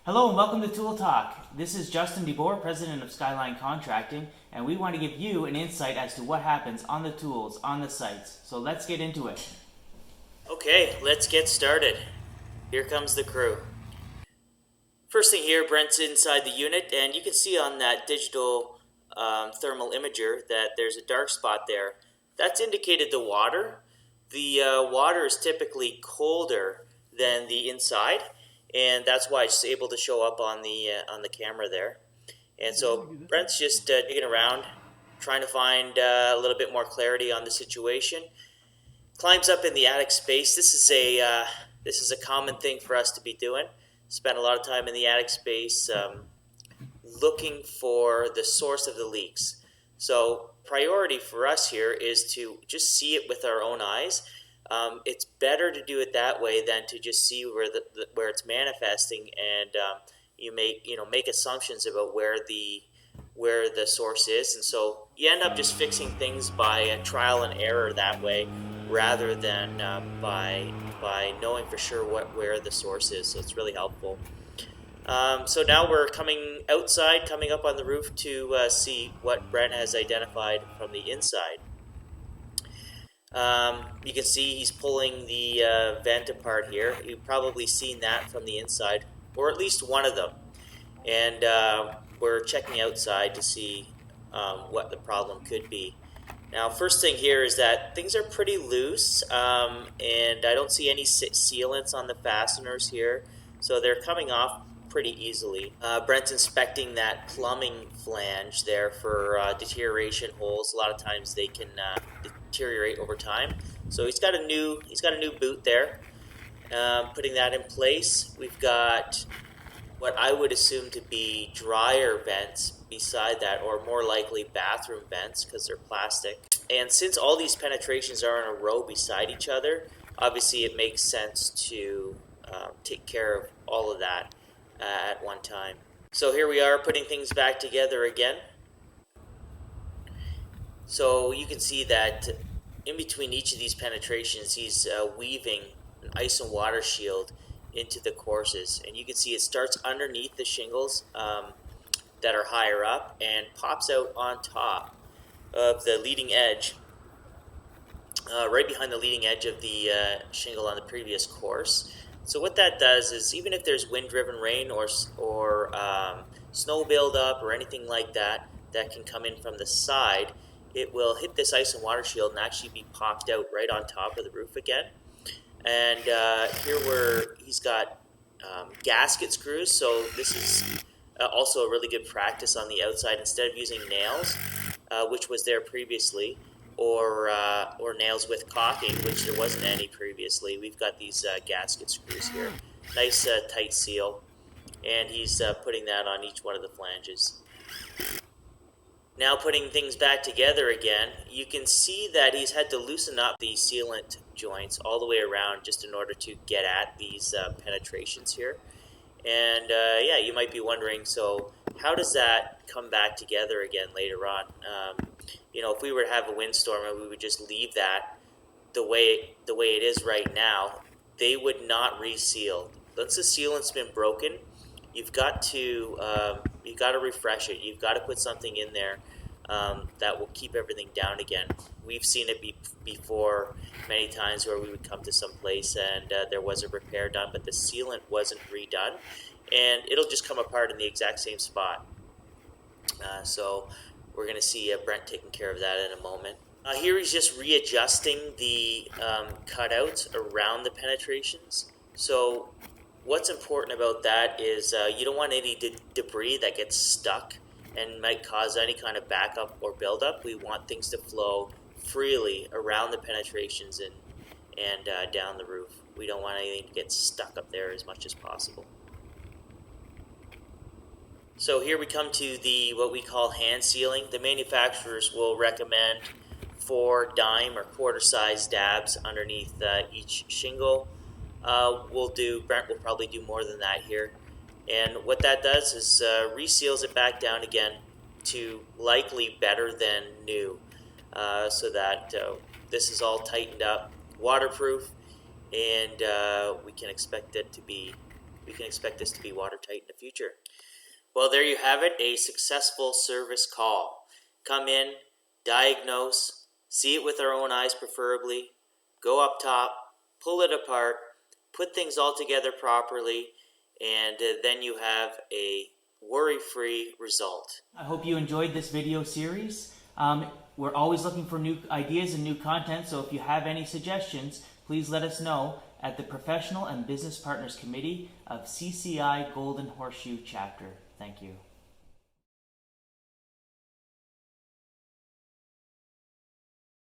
Hello and welcome to ToolTALK. This is Justin Deboer, president of Skyline Contracting, and we want to give you an insight as to what happens on the tools, on the sites. So let's get into it. Okay, let's get started. Here comes the crew. First thing here, Brent's inside the unit, and you can see on that digital thermal imager that there's a dark spot there. That's indicated the water. The water is typically colder than the inside, and that's why it's able to show up on the camera there. And so Brent's just digging around, trying to find a little bit more clarity on the situation. Climbs up in the attic space. This is a common thing for us to be doing. Spend a lot of time in the attic space looking for the source of the leaks. So priority for us here is to just see it with our own eyes. It's better to do it that way than to just see where it's manifesting, and you make assumptions about where the source is, and so you end up just fixing things by trial and error that way, rather than by knowing for sure where the source is. So it's really helpful. So now we're coming outside, coming up on the roof to see what Brent has identified from the inside. You can see he's pulling the vent apart here. You've probably seen that from the inside, or at least one of them. And we're checking outside to see what the problem could be. Now, first thing here is that things are pretty loose, and I don't see any sealants on the fasteners here, so they're coming off pretty easily. Brent's inspecting that plumbing flange there for deterioration holes. A lot of times they can deteriorate over time. So he's got a new boot there. Putting that in place, we've got what I would assume to be dryer vents beside that, or more likely bathroom vents because they're plastic. And since all these penetrations are in a row beside each other, obviously it makes sense to take care of all of that at one time. So here we are putting things back together again. So you can see that in between each of these penetrations, he's weaving an ice and water shield into the courses, and you can see it starts underneath the shingles that are higher up and pops out on top of the leading edge, right behind the leading edge of the shingle on the previous course. So what that does is, even if there's wind-driven rain or snow buildup or anything like that that can come in from the side, it will hit this ice and water shield and actually be popped out right on top of the roof again. And here he's got gasket screws, so this is also a really good practice on the outside. Instead of using nails, which was there previously, or nails with caulking, which there wasn't any previously, we've got these gasket screws here. Nice tight seal, and he's putting that on each one of the flanges. Now putting things back together again, you can see that he's had to loosen up the sealant joints all the way around just in order to get at these penetrations here. And yeah, you might be wondering, so how does that come back together again later on? If we were to have a windstorm and we would just leave that the way it is right now, they would not reseal. Once the sealant's been broken, you've got to refresh it. You've got to put something in there that will keep everything down again. We've seen it before many times where we would come to some place and there was a repair done, but the sealant wasn't redone, and it'll just come apart in the exact same spot. So we're going to see Brent taking care of that in a moment. Here he's just readjusting the cutouts around the penetrations. So what's important about that is you don't want any debris that gets stuck and might cause any kind of backup or buildup. We want things to flow freely around the penetrations and down the roof. We don't want anything to get stuck up there as much as possible. So here we come to what we call hand sealing. The manufacturers will recommend 4 dime or quarter size dabs underneath each shingle. Brent will probably do more than that here. And what that does is reseals it back down again to likely better than new, so that this is all tightened up, waterproof, and we can expect it to be we can expect this to be watertight in the future. Well, there you have it, a successful service call. Come in, diagnose, see it with our own eyes preferably, go up top, pull it apart, put things all together properly, and then you have a worry-free result. I hope you enjoyed this video series. We're always looking for new ideas and new content, so if you have any suggestions, please let us know at the Professional and Business Partners Committee of CCI Golden Horseshoe Chapter. Thank you.